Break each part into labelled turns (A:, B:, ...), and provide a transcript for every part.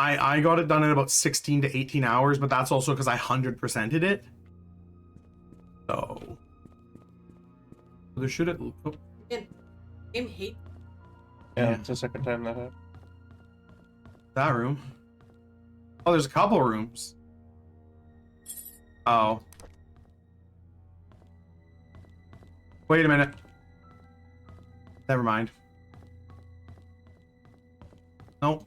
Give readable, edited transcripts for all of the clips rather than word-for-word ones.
A: I got it done in about 16 to 18 hours, but that's also because I 100%ed it. So there should it. Oh.
B: Game hate.
C: Yeah, it's the second time that happened.
A: That room. Oh, there's a couple rooms. Oh. Wait a minute. Never mind. Nope.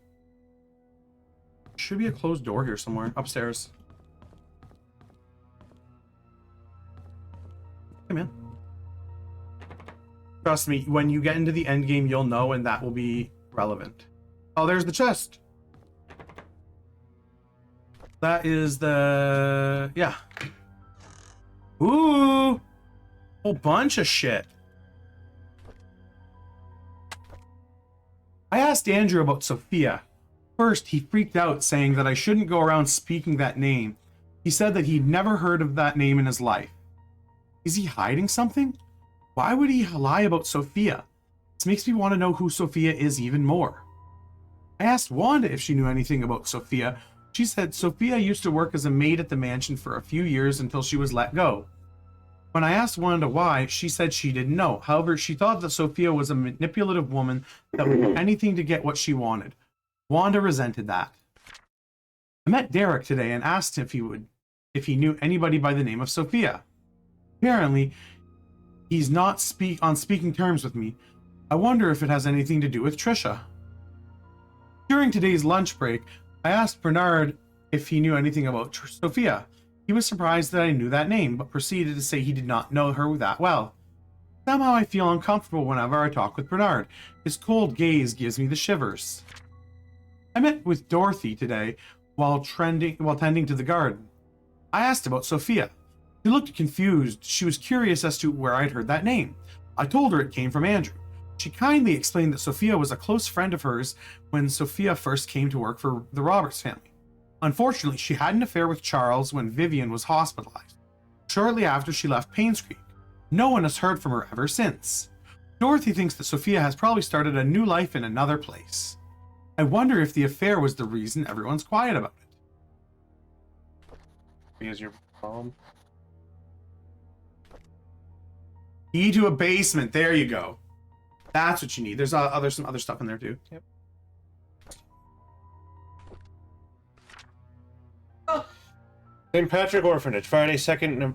A: Should be a closed door here somewhere. Upstairs. Come in. Trust me, when you get into the end game, you'll know, and that will be relevant. Oh, there's the chest. That is the... yeah. Ooh! Whole bunch of shit. I asked Andrew about Sophia. First, he freaked out, saying that I shouldn't go around speaking that name. He said that he'd never heard of that name in his life. Is he hiding something? Why would he lie about Sophia? This makes me want to know who Sophia is even more. I asked Wanda if she knew anything about Sophia. She said Sophia used to work as a maid at the mansion for a few years until she was let go. When I asked Wanda why, she said she didn't know. However, she thought that Sophia was a manipulative woman that would do anything to get what she wanted. Wanda resented that. I met Derek today and asked if he knew anybody by the name of Sophia. Apparently, he's not on speaking terms with me. I wonder if it has anything to do with Trisha. During today's lunch break, I asked Bernard if he knew anything about Sophia. He was surprised that I knew that name, but proceeded to say he did not know her that well. Somehow I feel uncomfortable whenever I talk with Bernard. His cold gaze gives me the shivers. I met with Dorothy today while tending to the garden. I asked about Sophia. She looked confused. She was curious as to where I'd heard that name. I told her it came from Andrew. She kindly explained that Sophia was a close friend of hers when Sophia first came to work for the Roberts family. Unfortunately, she had an affair with Charles when Vivian was hospitalized. Shortly after, she left Painscreek. No one has heard from her ever since. Dorothy thinks that Sophia has probably started a new life in another place. I wonder if the affair was the reason everyone's quiet about it.
C: Because your mom.
A: Key to a basement. There you go. That's what you need. There's some other stuff in there too.
C: Yep.
B: Oh.
C: St. Patrick Orphanage, February 2nd,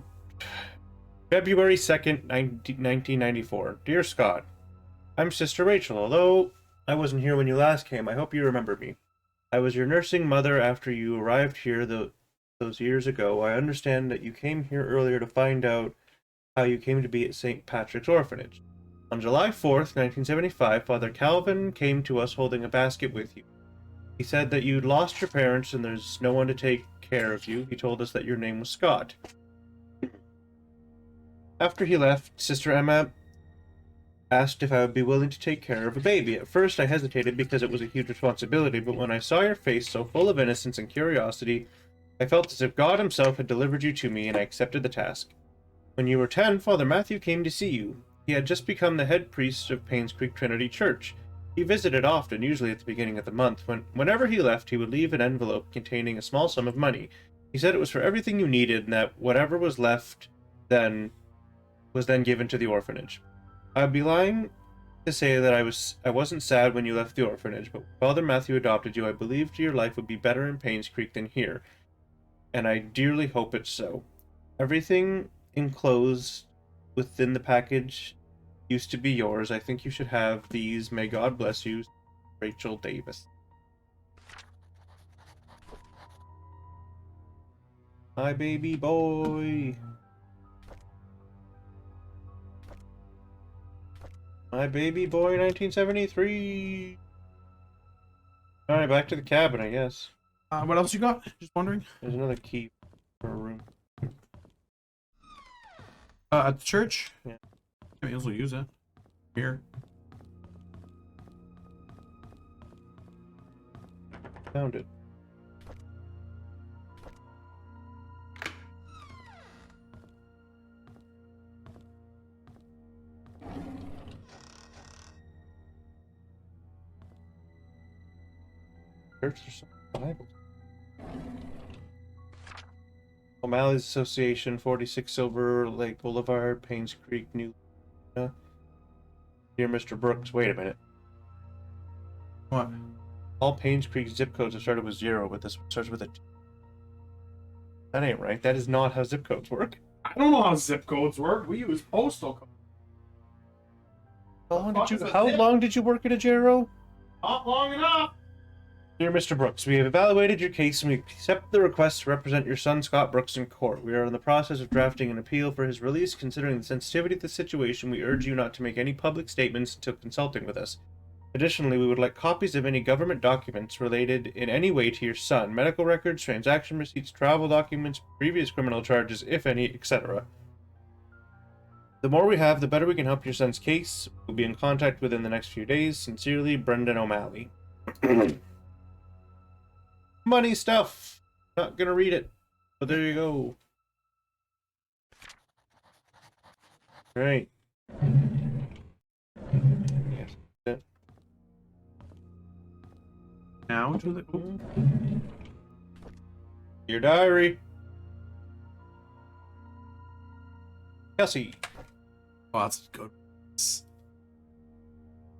C: 1994. Dear Scott, I'm Sister Rachel. Although I wasn't here when you last came, I hope you remember me. I was your nursing mother after you arrived here those years ago. I understand that you came here earlier to find out how you came to be at St. Patrick's Orphanage. On July 4th, 1975, Father Calvin came to us holding a basket with you. He said that you'd lost your parents and there's no one to take care of you. He told us that your name was Scott. After he left, Sister Emma asked if I would be willing to take care of a baby. At first, I hesitated because it was a huge responsibility, but when I saw your face so full of innocence and curiosity, I felt as if God himself had delivered you to me, and I accepted the task. When you were 10, Father Matthew came to see you. He had just become the head priest of Painscreek Trinity Church. He visited often, usually at the beginning of the month. Whenever he left, he would leave an envelope containing a small sum of money. He said it was for everything you needed, and that whatever was left was then given to the orphanage. I'd be lying to say that I wasn't sad when you left the orphanage, but when Father Matthew adopted you, I believed your life would be better in Painscreek than here, and I dearly hope it's so. Everything enclosed within the package used to be yours. I think you should have these. May God bless you, Rachel Davis. My baby boy. My baby boy, 1973. Alright, back to the cabin, I guess.
A: What else you got? Just wondering.
C: There's another key for a room.
A: At the church?
C: Yeah.
A: I may as well use it. Here.
C: Found it. Church or something. Bible. O'Malley's Association, 46 Silver Lake Boulevard, Painscreek, New. Dear Mr. Brooks, wait a minute.
A: What?
C: All Painscreek zip codes have started with 0, but this one starts with a 2. That ain't right. That is not how zip codes work.
A: I don't know how zip codes work. We use postal codes.
C: How long did you work at a Jero?
A: Not long enough.
C: Dear Mr. Brooks, we have evaluated your case and we accept the request to represent your son, Scott Brooks, in court. We are in the process of drafting an appeal for his release. Considering the sensitivity of the situation, we urge you not to make any public statements until consulting with us. Additionally, we would like copies of any government documents related in any way to your son, medical records, transaction receipts, travel documents, previous criminal charges, if any, etc. The more we have, the better we can help your son's case. We'll be in contact within the next few days. Sincerely, Brendan O'Malley. Money stuff. Not gonna read it, but there you go. Right. Yes.
A: Now to the. Oh.
C: Your diary. Kelsey.
A: Oh, that's good.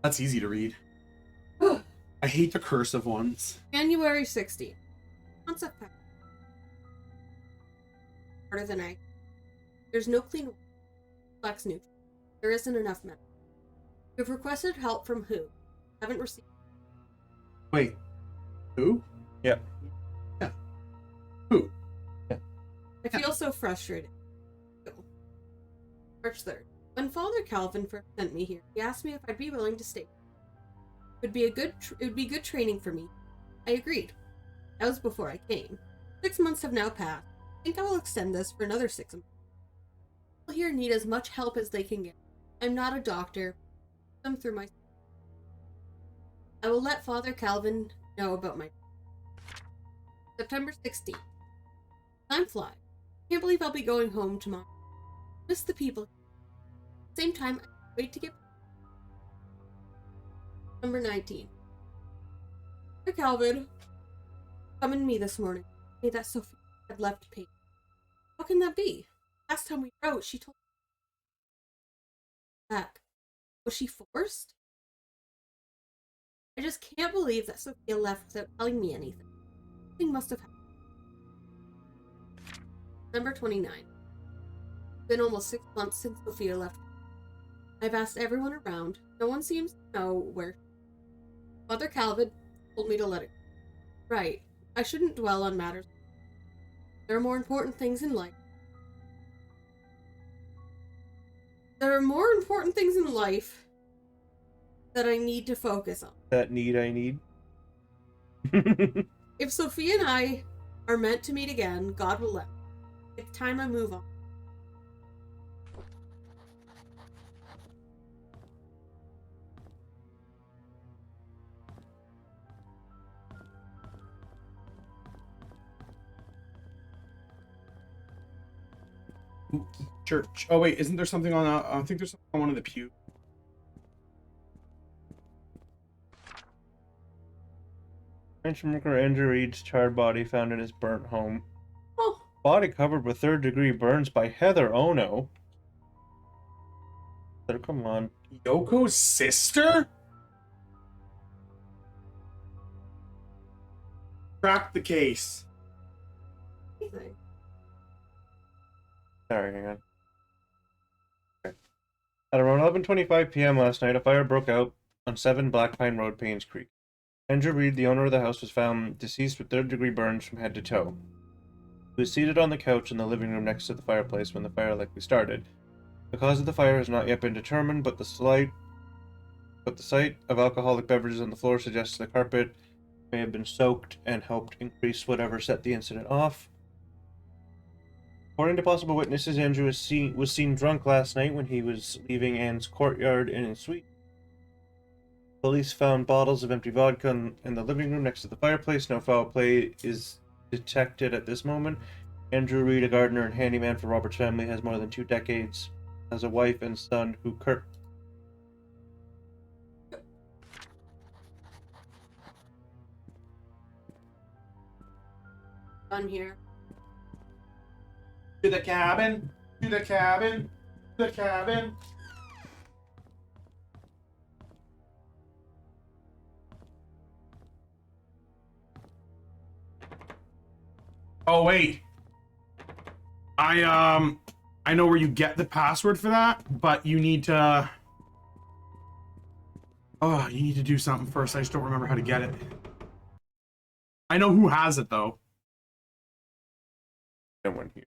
A: That's easy to read. I hate the cursive ones.
B: January 16th. Months have passed. Harder than I. There's no clean flax neutral. There isn't enough men. You've requested help from who? Haven't received.
A: Wait. Who?
C: Yep.
A: Yeah. Who?
C: Yeah.
B: I feel so frustrated. March 3rd. When Father Calvin first sent me here, he asked me if I'd be willing to stay. It would be good training for me. I agreed. That was before I came. 6 months have now passed. I think I will extend this for another 6 months. People here need as much help as they can get. I'm not a doctor. Come through my. I will let Father Calvin know about my. September 16th. Time flies. Can't believe I'll be going home tomorrow. Miss the people. Same time, I wait to get. Number 19. Dear Calvin, summoned me this morning. Hey, that Sophia had left Peyton. How can that be? Last time we wrote, she told me back. Was she forced? I just can't believe that Sophia left without telling me anything. Something must have happened. Number 29. It's been almost 6 months since Sophia left. I've asked everyone around. No one seems to know where. Father Calvin told me to let it go. Right. I shouldn't dwell on matters. There are more important things in life. There are more important things in life that I need to focus on.
C: That need I need.
B: If Sophia and I are meant to meet again, God will let me. It's time I move on.
A: Church. Oh wait, isn't there something on? I think there's something on one of the pews.
C: French worker Andrew Reed's charred body found in his burnt home.
B: Oh.
C: Body covered with third-degree burns by Heather Ono. Heather, come on.
A: Yoko's sister? Crack the case.
C: Sorry, hang on. Okay. At around 11:25 p.m. last night, a fire broke out on 7 Black Pine Road, Painscreek. Andrew Reed, the owner of the house, was found deceased with third-degree burns from head to toe. He was seated on the couch in the living room next to the fireplace when the fire likely started. The cause of the fire has not yet been determined, but the sight of alcoholic beverages on the floor suggests the carpet may have been soaked and helped increase whatever set the incident off. According to possible witnesses, Andrew was seen drunk last night when he was leaving Anne's courtyard inn and suite. Police found bottles of empty vodka in the living room next to the fireplace. No foul play is detected at this moment. Andrew Reed, a gardener and handyman for Robert's family, has more than 2 decades. Has a wife and son who
B: Done here.
A: To the cabin. To the cabin. To the cabin. Oh wait. I know where you get the password for that, but you need to you need to do something first. I just don't remember how to get it. I know who has it though.
C: Someone here.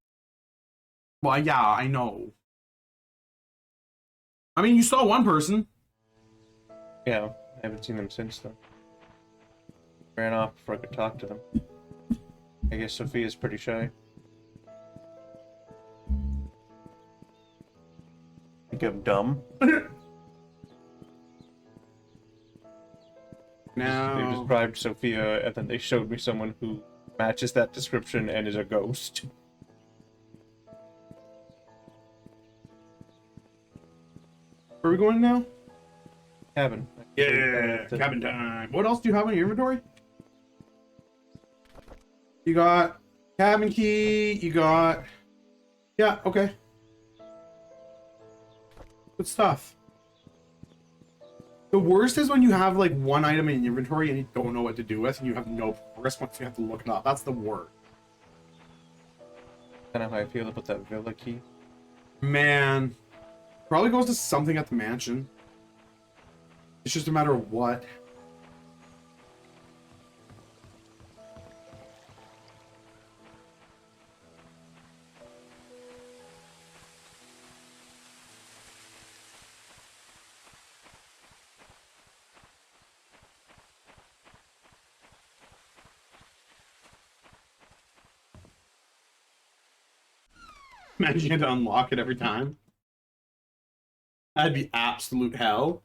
A: Well, yeah, I know. I mean, you saw one person.
C: Yeah, I haven't seen them since then. Ran off before I could talk to them. I guess Sophia's pretty shy. Think I'm dumb?
A: No.
C: They described Sophia, and then they showed me someone who matches that description and is a ghost.
A: Where are we going now?
C: Cabin.
A: Yeah, cabin time. What else do you have in your inventory? You got cabin key, you got... Yeah, okay. Good stuff. The worst is when you have like one item in your inventory and you don't know what to do with and you have no progress once you have to look it up. That's the worst.
C: Kind of how I feel about that villa key.
A: Man. Probably goes to something at the mansion. It's just a matter of what. Imagine you had to unlock it every time. That'd be absolute hell.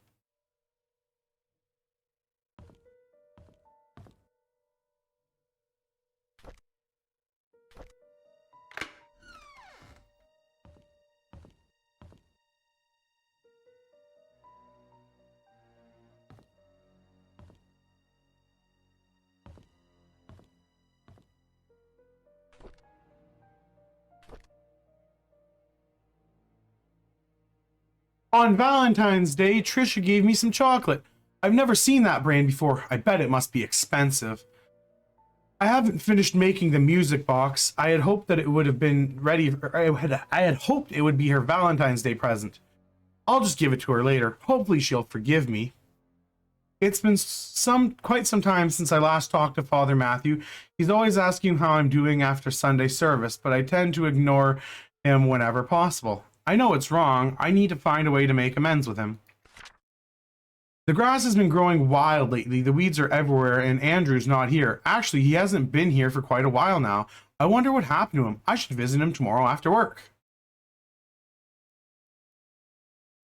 A: On Valentine's Day, Trisha gave me some chocolate. I've never seen that brand before. I bet it must be expensive. I haven't finished making the music box. I had hoped that it would have been ready. I had hoped it would be her Valentine's Day present. I'll just give it to her later. Hopefully she'll forgive me. It's been quite some time since I last talked to Father Matthew. He's always asking how I'm doing after Sunday service, but I tend to ignore him whenever possible. I know it's wrong. I need to find a way to make amends with him. The grass has been growing wild lately. The weeds are everywhere, and Andrew's not here. Actually, he hasn't been here for quite a while now. I wonder what happened to him. I should visit him tomorrow after work.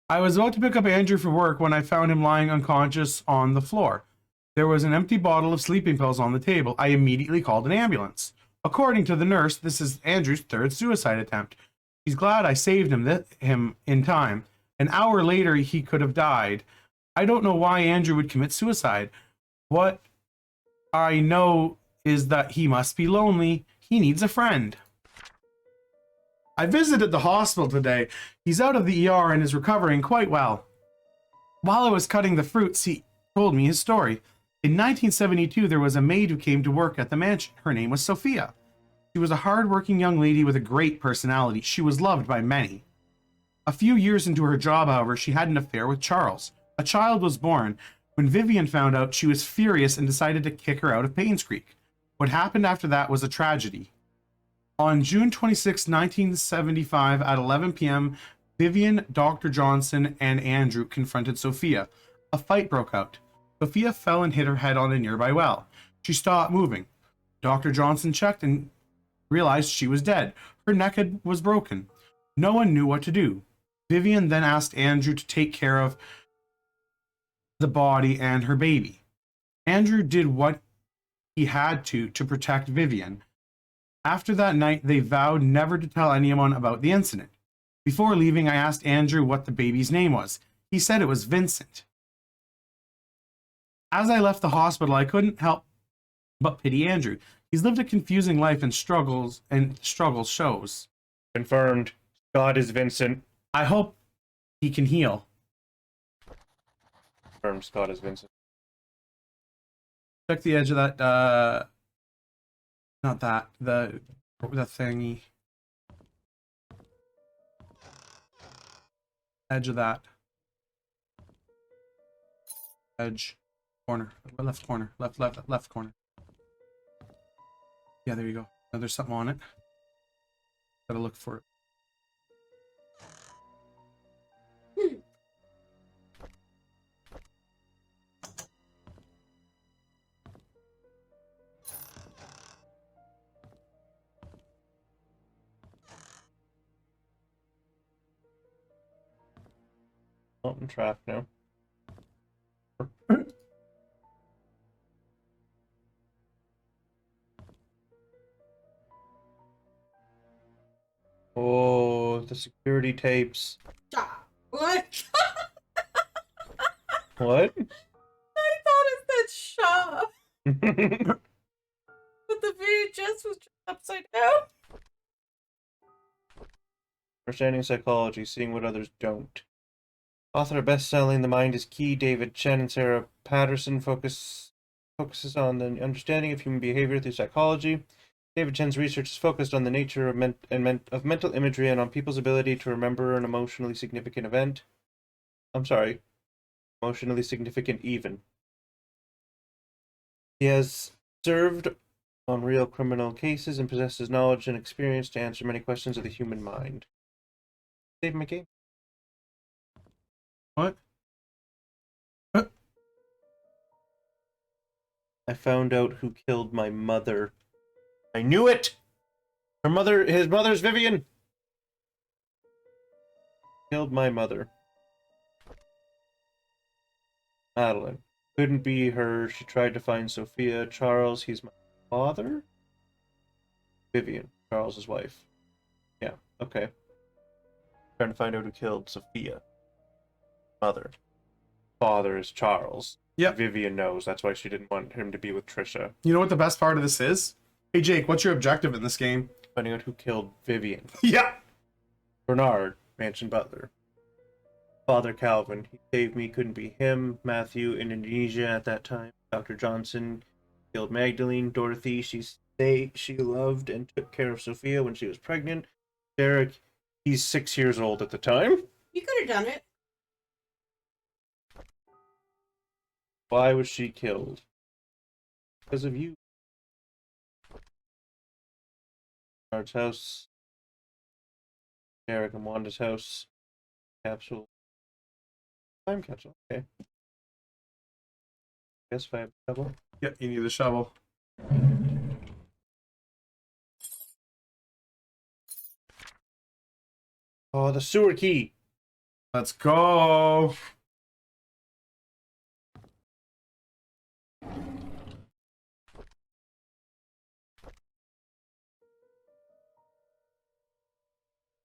A: I was about to pick up Andrew for work when I found him lying unconscious on the floor. There was an empty bottle of sleeping pills on the table. I immediately called an ambulance. According to the nurse, this is Andrew's third suicide attempt. She's glad I saved him in time. An hour later, he could have died. I don't know why Andrew would commit suicide. What I know is that he must be lonely. He needs a friend. I visited the hospital today. He's out of the ER and is recovering quite well. While I was cutting the fruits, he told me his story. In 1972, there was a maid who came to work at the mansion. Her name was Sophia. She was a hard-working young lady with a great personality. She was loved by many. A few years into her job, however, she had an affair with Charles. A child was born. When Vivian found out, she was furious and decided to kick her out of Painscreek. What happened after that was a tragedy. On June 26, 1975, at 11 p.m., Vivian, Dr. Johnson, and Andrew confronted Sophia. A fight broke out. Sophia fell and hit her head on a nearby well. She stopped moving. Dr. Johnson checked and realized she was dead. Her neck was broken. No one knew what to do. Vivian then asked Andrew to take care of the body and her baby. Andrew did what he had to protect Vivian. After that night, they vowed never to tell anyone about the incident. Before leaving, I asked Andrew what the baby's name was. He said it was Vincent. As I left the hospital, I couldn't help but pity Andrew. He's lived a confusing life and struggles shows.
C: Confirmed. God is Vincent.
A: I hope he can heal.
C: Confirmed. Scott is Vincent.
A: Check the edge of that, not that, the thingy. Edge of that. Edge. Corner. Left corner. Left corner. Yeah, there you go. Now there's something on it. Gotta look for it.
C: Oh, I'm trapped now. Oh, the security tapes.
B: Ah, what?
C: What?
B: I thought it said Shaw, but the VHS was just upside down.
C: Understanding psychology, seeing what others don't. Author of best-selling The Mind is Key, David Chen and Sarah Patterson focuses on the understanding of human behavior through psychology. David Chen's research is focused on the nature of mental imagery and on people's ability to remember an emotionally significant event. I'm sorry. Emotionally significant even. He has served on real criminal cases and possesses knowledge and experience to answer many questions of the human mind. Save my game.
A: What?
C: I found out who killed my mother. I knew it! His mother's Vivian! Killed my mother. Madeline. Couldn't be her. She tried to find Sophia. Charles, he's my father? Vivian, Charles's wife. Yeah, okay. Trying to find out who killed Sophia. Mother. Father is Charles.
A: Yep.
C: Vivian knows. That's why she didn't want him to be with Trisha.
A: You know what the best part of this is? Hey Jake, what's your objective in this game?
C: Finding out who killed Vivian.
A: Yeah.
C: Bernard, Mansion Butler. Father Calvin, he saved me, couldn't be him. Matthew, in Indonesia at that time. Dr. Johnson killed Magdalene. Dorothy, she loved and took care of Sophia when she was pregnant. Derek, he's 6 years old at the time.
B: You could have done it.
C: Why was she killed? Because of you. Bernard's house. Derek and Wanda's house. Capsule. Time capsule. Okay. Guess if I have a shovel.
A: Yeah, you need a shovel.
C: Oh, the sewer key.
A: Let's go.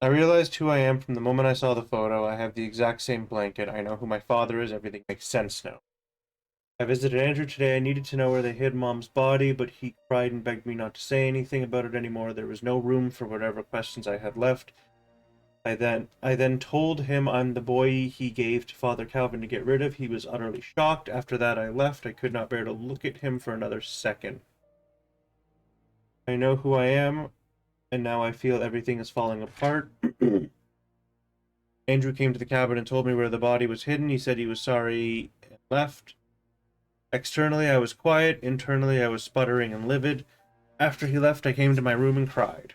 C: I realized who I am from the moment I saw the photo. I have the exact same blanket. I know who my father is. Everything makes sense now. I visited Andrew today. I needed to know where they hid Mom's body, but he cried and begged me not to say anything about it anymore. There was no room for whatever questions I had left. I then told him I'm the boy he gave to Father Calvin to get rid of. He was utterly shocked. After that, I left. I could not bear to look at him for another second. I know who I am, and now I feel everything is falling apart. Andrew came to the cabin and told me where the body was hidden. He said he was sorry and left. Externally, I was quiet. Internally, I was sputtering and livid. After he left, I came to my room and cried.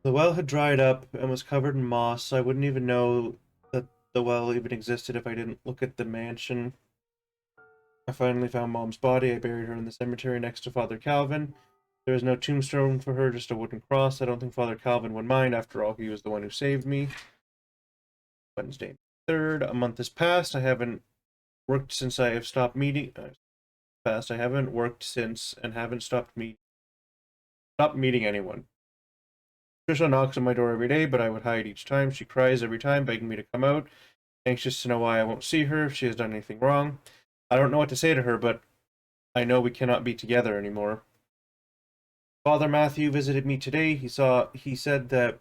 C: The well had dried up and was covered in moss. I wouldn't even know that the well even existed if I didn't look at the mansion. I finally found Mom's body. I buried her in the cemetery next to Father Calvin. There is no tombstone for her, just a wooden cross. I don't think Father Calvin would mind. After all, he was the one who saved me. Wednesday 3rd. A month has passed. I haven't worked since I have stopped meeting. I haven't worked since and haven't stopped meeting anyone. Trisha knocks on my door every day, but I would hide each time. She cries every time, begging me to come out, anxious to know why I won't see her, if she has done anything wrong. I don't know what to say to her, but I know we cannot be together anymore. Father Matthew visited me today. He said that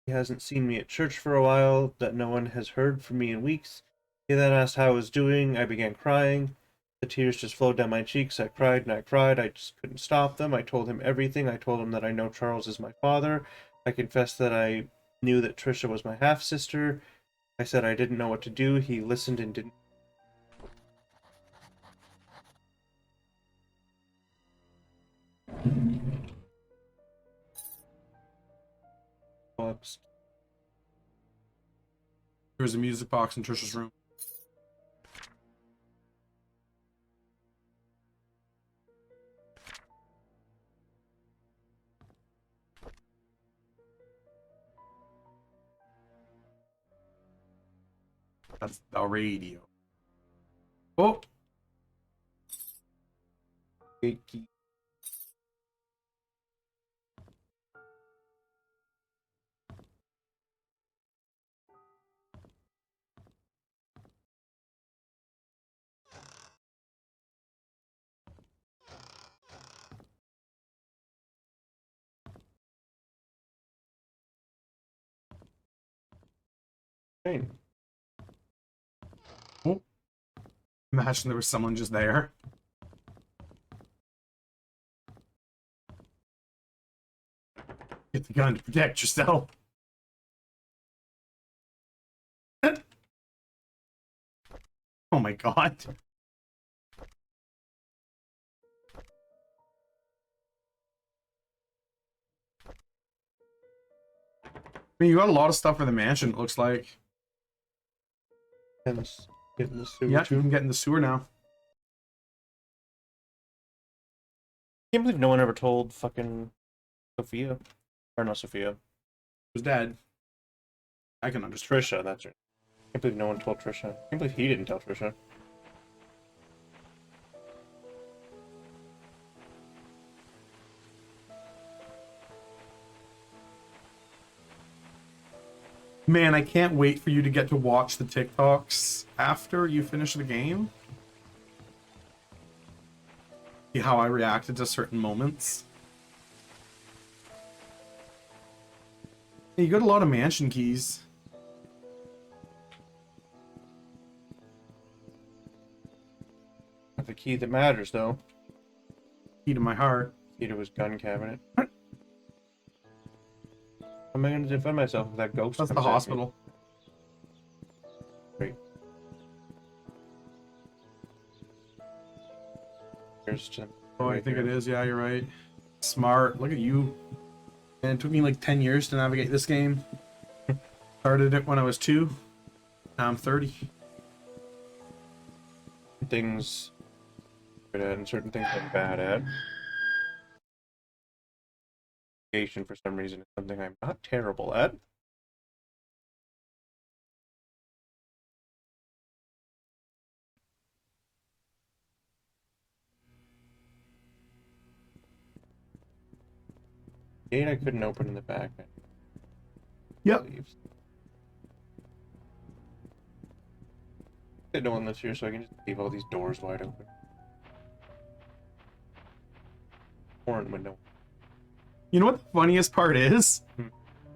C: he hasn't seen me at church for a while, that no one has heard from me in weeks. He then asked how I was doing. I began crying. The tears just flowed down my cheeks. I cried and I cried. I just couldn't stop them. I told him everything. I told him that I know Charles is my father. I confessed that I knew that Trisha was my half-sister. I said I didn't know what to do. He listened and didn't.
A: There's a music box in Trisha's room. That's the radio. Oh!
C: Gatekeep. Hey.
A: Oh. Imagine there was someone just there. Get the gun to protect yourself. Oh my god. I mean, you got a lot of stuff for the mansion, it looks like.
C: And get in the sewer
A: Yeah,
C: too.
A: you can get in the sewer now.
C: I can't believe no one ever told fucking Sophia. Or not Sophia.
A: Who's dead? I can understand.
C: Trisha, that's right. I can't believe no one told Trisha. I can't believe he didn't tell Trisha.
A: Man, I can't wait for you to get to watch the TikToks after you finish the game. See how I reacted to certain moments. You got a lot of mansion keys.
C: The key that matters, though.
A: Key to my heart.
C: Key to his gun cabinet. How am I going to defend myself if that ghost
A: That's the
C: comes at me?
A: hospital.
C: Great. Here's to...
A: Oh, I think it is. Yeah, you're right. Smart. Look at you. And it took me like 10 years to navigate this game. Started it when I was 2. Now I'm 30.
C: Things good at and certain things I'm bad at. Navigation, for some reason, is something I'm not terrible at. Gate I couldn't open in the back.
A: Yep.
C: No one lives here, so I can just leave all these doors wide open. Foreign window.
A: You know what the funniest part is?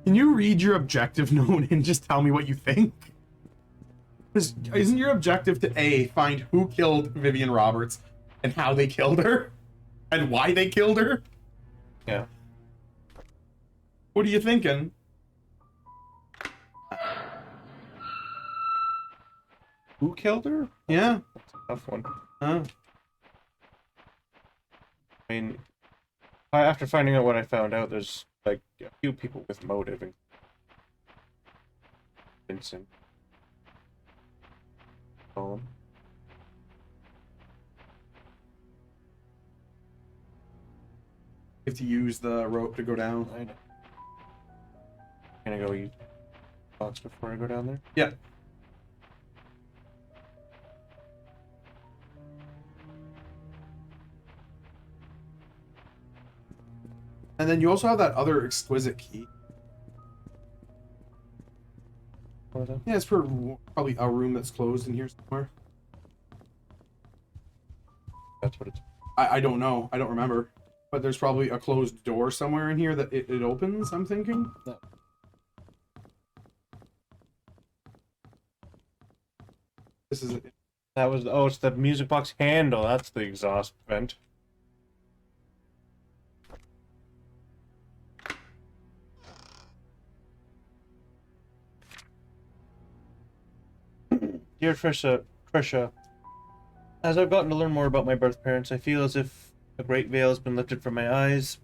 A: Can you read your objective note and just tell me what you think? Isn't your objective to A, find who killed Vivian Roberts and how they killed her? And why they killed her?
C: Yeah.
A: What are you thinking?
C: Who killed her?
A: Yeah.
C: That's a tough one.
A: Oh.
C: I mean, after finding out what I found out, there's like a few people with motive and Vincent. You
A: have to use the rope to go down.
C: I know. Can I go use box before I go down there?
A: Yeah. And then you also have that other exquisite key.
C: What is that?
A: Yeah, it's for probably a room that's closed in here somewhere.
C: That's what it's.
A: I don't know. I don't remember. But there's probably a closed door somewhere in here that it opens, I'm thinking.
C: No.
A: This is it.
C: That was, oh, it's the music box handle. That's the exhaust vent. Dear Trisha, as I've gotten to learn more about my birth parents, I feel as if a great veil has been lifted from my eyes.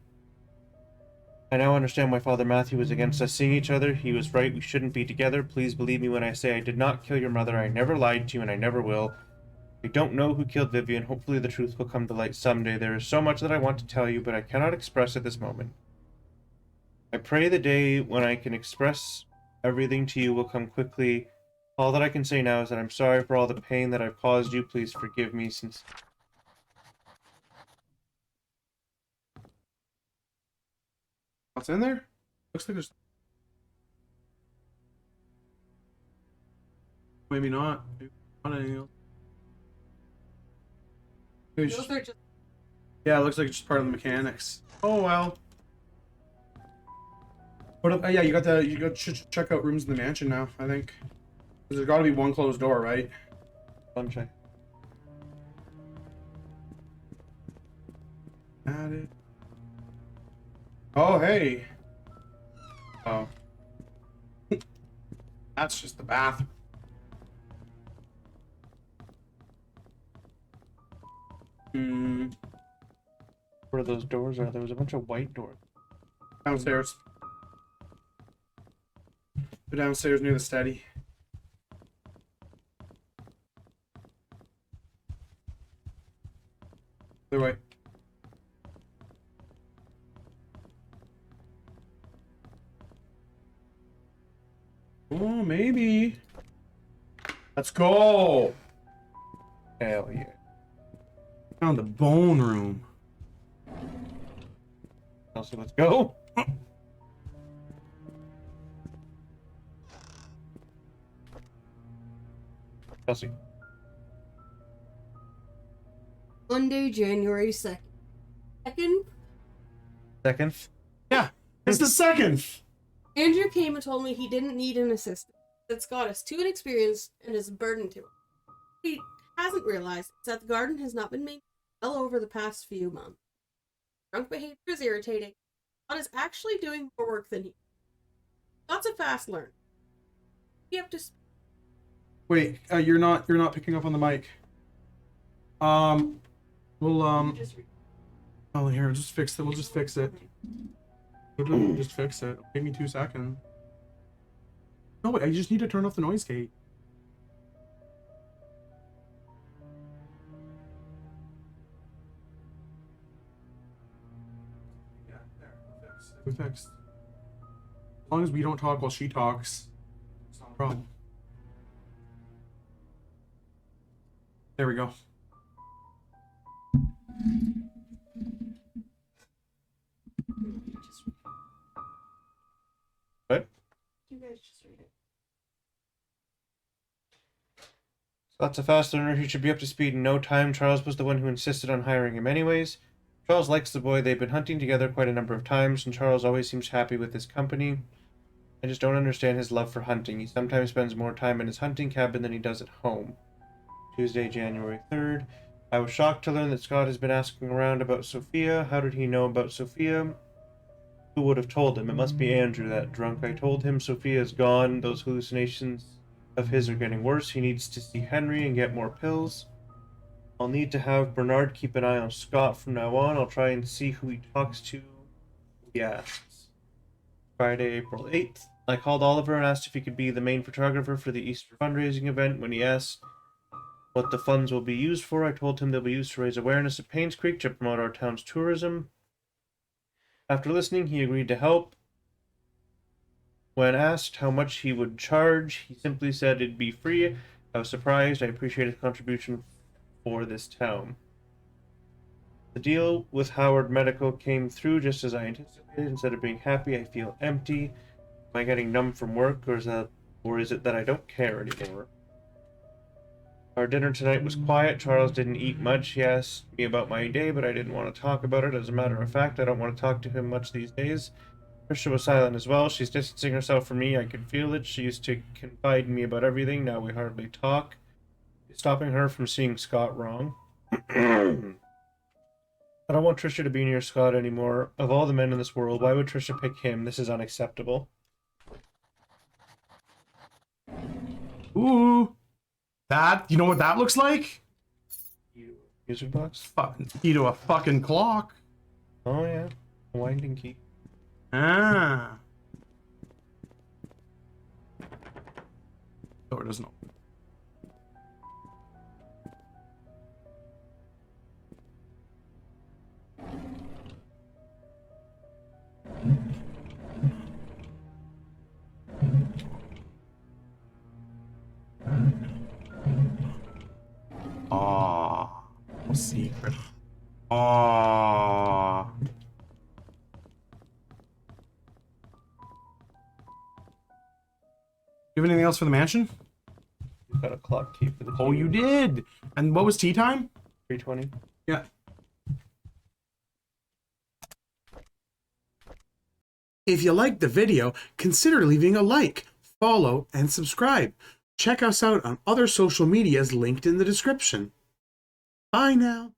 C: I now understand why Father Matthew was against us seeing each other. He was right, we shouldn't be together. Please believe me when I say I did not kill your mother. I never lied to you, and I never will. I don't know who killed Vivian. Hopefully the truth will come to light someday. There is so much that I want to tell you, but I cannot express at this moment. I pray the day when I can express everything to you will come quickly. All that I can say now is that I'm sorry for all the pain that I've caused you. Please forgive me since...
A: What's in there? Looks like there's... Maybe not. Maybe not anything else. Maybe it's
B: Those
A: just...
B: are just
A: Yeah, it looks like it's just part of the mechanics. Oh well. What? Yeah, you got to check out rooms in the mansion now. I think there's got to be one closed door, right?
C: Sunshine.
A: Got it. Oh hey. Oh. That's just the bathroom. Hmm.
C: Where those doors are? There was a bunch of white doors.
A: Downstairs. Go downstairs near the steady. Other way. Oh, maybe. Let's go.
C: Hell yeah.
A: Found the bone room.
C: Also, let's go. Chelsea.
B: Monday, January 2nd.
C: Second.
A: Yeah, it's the second.
B: Andrew came and told me he didn't need an assistant. That Scott is too inexperienced and is a burden to him. What he hasn't realized is that the garden has not been maintained well over the past few months. Drunk behavior is irritating. Scott is actually doing more work than he. Scott's a fast learner. You have to.
A: Wait, you're not picking up on the mic. We'll Oh, here, just fix it. We'll just fix it. We'll just fix it. Give me 2 seconds. No, wait, I just need to turn off the noise gate. Yeah, there. We fixed. As long as we don't talk while she talks, it's not a problem. There we go.
C: What?
B: You guys just read it.
C: Scott's a fast learner. He should be up to speed in no time. Charles was the one who insisted on hiring him anyways. Charles likes the boy. They've been hunting together quite a number of times, and Charles always seems happy with his company. I just don't understand his love for hunting. He sometimes spends more time in his hunting cabin than he does at home. Tuesday, January 3rd. I was shocked to learn that Scott has been asking around about Sophia. How did he know about Sophia? Who would have told him? It must be Andrew, that drunk. I told him Sophia's gone. Those hallucinations of his are getting worse. He needs to see Henry and get more pills. I'll need to have Bernard keep an eye on Scott from now on. I'll try and see who he talks to. He asks. Friday, April 8th. I called Oliver and asked if he could be the main photographer for the Easter fundraising event. When he asked what the funds will be used for, I told him they'll be used to raise awareness of Painscreek to promote our town's tourism. After listening, he agreed to help. When asked how much he would charge, he simply said it'd be free. I was surprised. I appreciate his contribution for this town. The deal with Howard Medical came through just as I anticipated. Instead of being happy, I feel empty. Am I getting numb from work, or is it that I don't care anymore? Our dinner tonight was quiet. Charles didn't eat much. He asked me about my day, but I didn't want to talk about it. As a matter of fact, I don't want to talk to him much these days. Trisha was silent as well. She's distancing herself from me. I could feel it. She used to confide in me about everything. Now we hardly talk. Stopping her from seeing Scott wrong. I don't want Trisha to be near Scott anymore. Of all the men in this world, why would Trisha pick him? This is unacceptable.
A: Ooh. That, you know what that looks like?
C: Music box?
A: Fucking key to a fucking clock.
C: Oh yeah. A winding key.
A: Ah. Door doesn't open. Ah, secret. Ah. You have anything else for the mansion?
C: You've got a clock key for the
A: Oh, you did. And what was tea time?
C: 3:20.
A: Yeah. If you liked the video, consider leaving a like, follow, and subscribe. Check us out on other social medias linked in the description. Bye now.